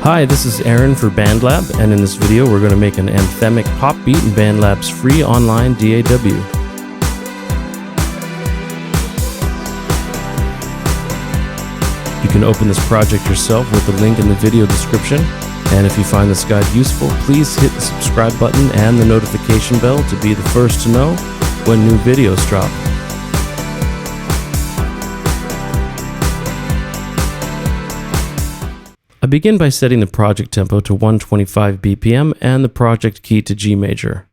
Hi, this is Aaron for BandLab, and in this video we're going to make an anthemic pop beat in BandLab's free online DAW. You can open this project yourself with the link in the video description, and if you find this guide useful, please hit the subscribe button and the notification bell to be the first to know when new videos drop. I begin by setting the project tempo to 125 BPM and the project key to G major.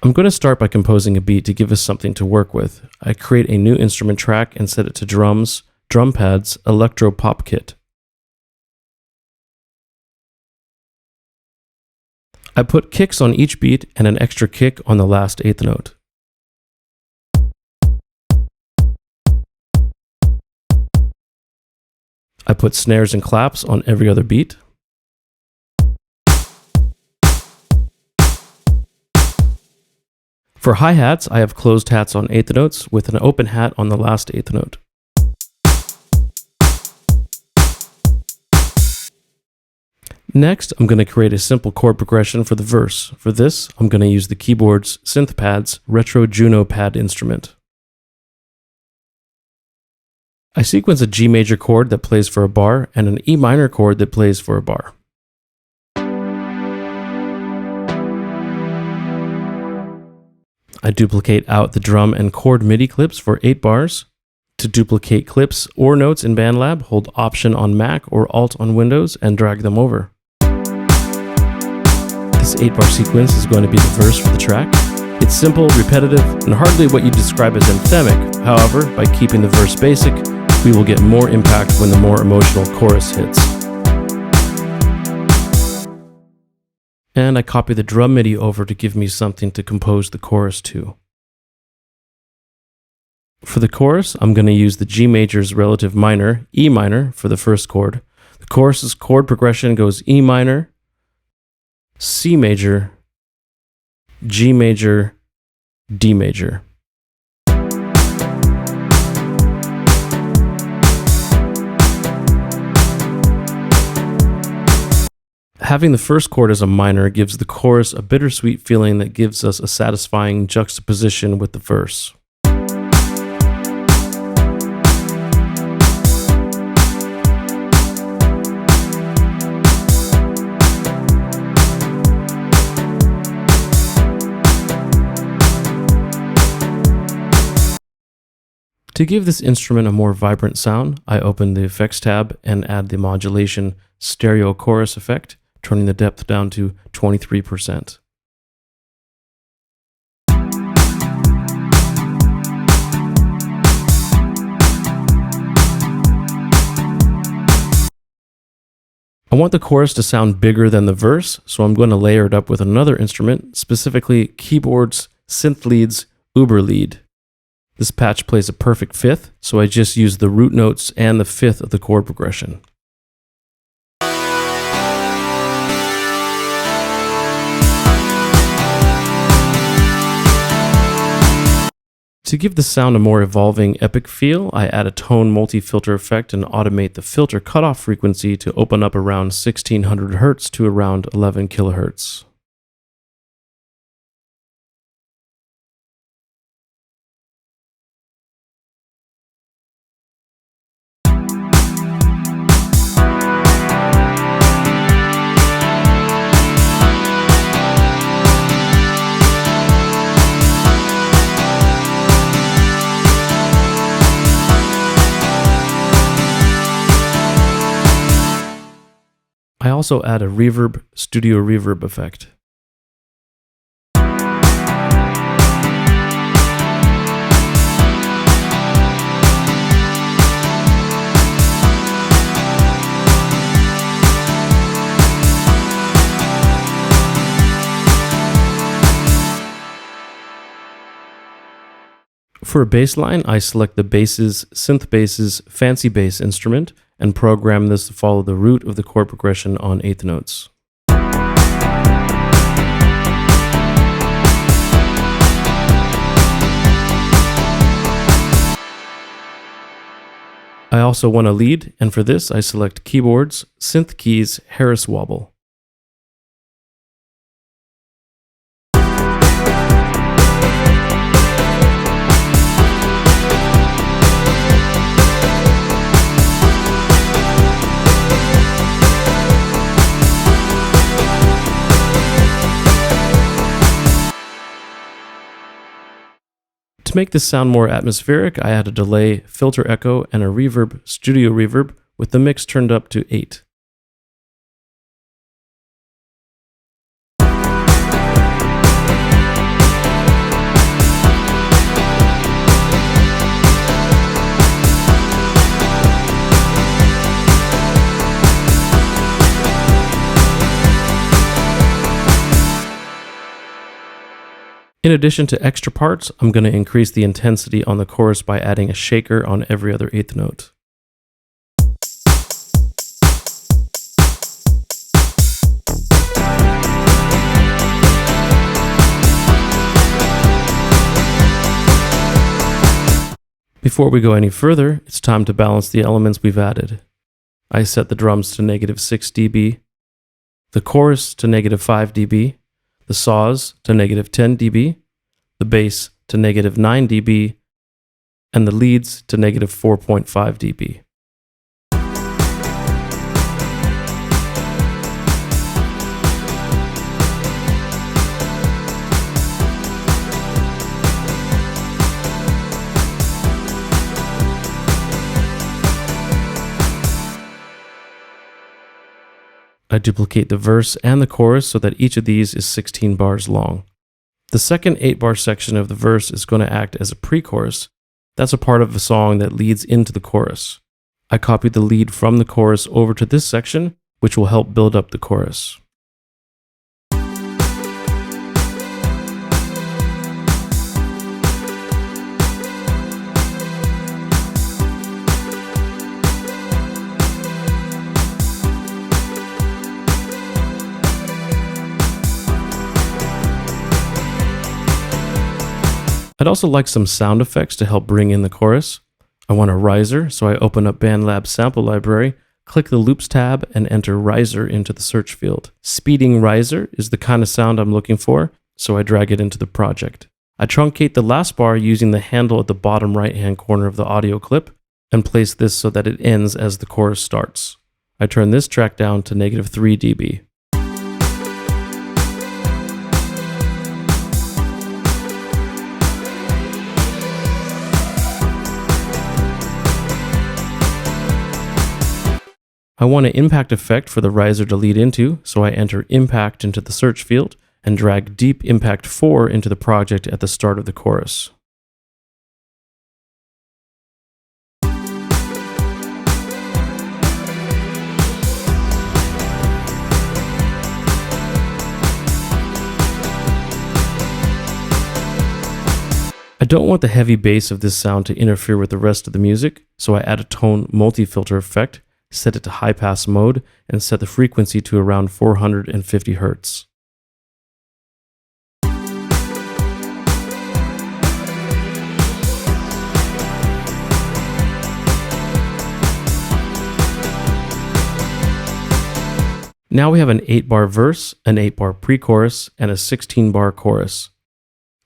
I'm going to start by composing a beat to give us something to work with. I create a new instrument track and set it to drums, drum pads, electro pop kit. I put kicks on each beat and an extra kick on the last eighth note. I put snares and claps on every other beat. For hi-hats, I have closed hats on eighth notes with an open hat on the last eighth note. Next, I'm going to create a simple chord progression for the verse. For this, I'm going to use the keyboard's synth pads Retro Juno pad instrument. I sequence a G major chord that plays for a bar and an E minor chord that plays for a bar. I duplicate out the drum and chord MIDI clips for 8 bars. To duplicate clips or notes in BandLab, hold Option on Mac or Alt on Windows and drag them over. This 8-bar sequence is going to be the verse for the track. It's simple, repetitive, and hardly what you'd describe as anthemic. However, by keeping the verse basic, we will get more impact when the more emotional chorus hits. And I copy the drum MIDI over to give me something to compose the chorus to. For the chorus, I'm going to use the G major's relative minor, E minor, for the first chord. The chorus's chord progression goes E minor, C major, G major, D major. Having the first chord as a minor gives the chorus a bittersweet feeling that gives us a satisfying juxtaposition with the verse. To give this instrument a more vibrant sound, I open the Effects tab and add the modulation Stereo Chorus effect, turning the depth down to 23%. I want the chorus to sound bigger than the verse, so I'm going to layer it up with another instrument, specifically keyboard's synth lead's Uber lead. This patch plays a perfect fifth, so I just use the root notes and the fifth of the chord progression. To give the sound a more evolving, epic feel, I add a tone multi-filter effect and automate the filter cutoff frequency to open up around 1600 Hz to around 11 kHz. I also add a reverb, studio reverb effect. For a bass line, I select the Synth Bass's Fancy Bass instrument and program this to follow the root of the chord progression on eighth notes. I also want a lead, and for this I select Keyboards, Synth Keys, Harris Wobble. To make this sound more atmospheric, I add a delay, filter echo, and a reverb, studio reverb, with the mix turned up to 8. In addition to extra parts, I'm going to increase the intensity on the chorus by adding a shaker on every other eighth note. Before we go any further, it's time to balance the elements we've added. I set the drums to -6 dB, the chorus to -5 dB, the saws to -10 dB, the bass to -9 dB, and the leads to -4.5 dB. I duplicate the verse and the chorus so that each of these is 16 bars long. The second 8-bar section of the verse is going to act as a pre-chorus. That's a part of the song that leads into the chorus. I copied the lead from the chorus over to this section, which will help build up the chorus. I'd also like some sound effects to help bring in the chorus. I want a riser, so I open up BandLab's sample library, click the Loops tab, and enter riser into the search field. Speeding riser is the kind of sound I'm looking for, so I drag it into the project. I truncate the last bar using the handle at the bottom right-hand corner of the audio clip, and place this so that it ends as the chorus starts. I turn this track down to -3 dB. I want an impact effect for the riser to lead into, so I enter impact into the search field and drag deep impact 4 into the project at the start of the chorus. I don't want the heavy bass of this sound to interfere with the rest of the music, so I add a tone multi-filter effect, set it to high pass mode, and set the frequency to around 450 Hz. Now we have an 8-bar verse, an 8-bar pre-chorus, and a 16-bar chorus.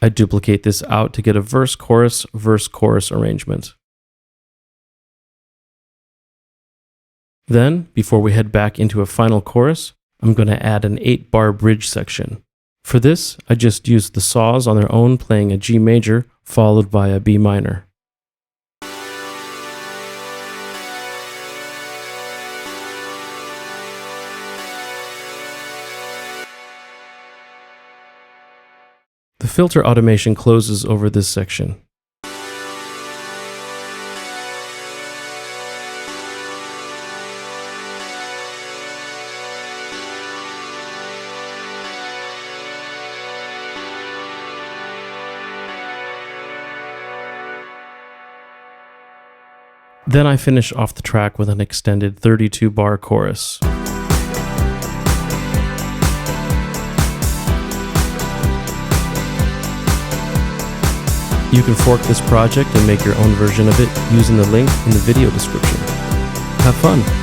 I duplicate this out to get a verse-chorus arrangement. Then, before we head back into a final chorus, I'm going to add an 8-bar bridge section. For this, I just used the saws on their own, playing a G major followed by a B minor. The filter automation closes over this section. Then I finish off the track with an extended 32-bar chorus. You can fork this project and make your own version of it using the link in the video description. Have fun!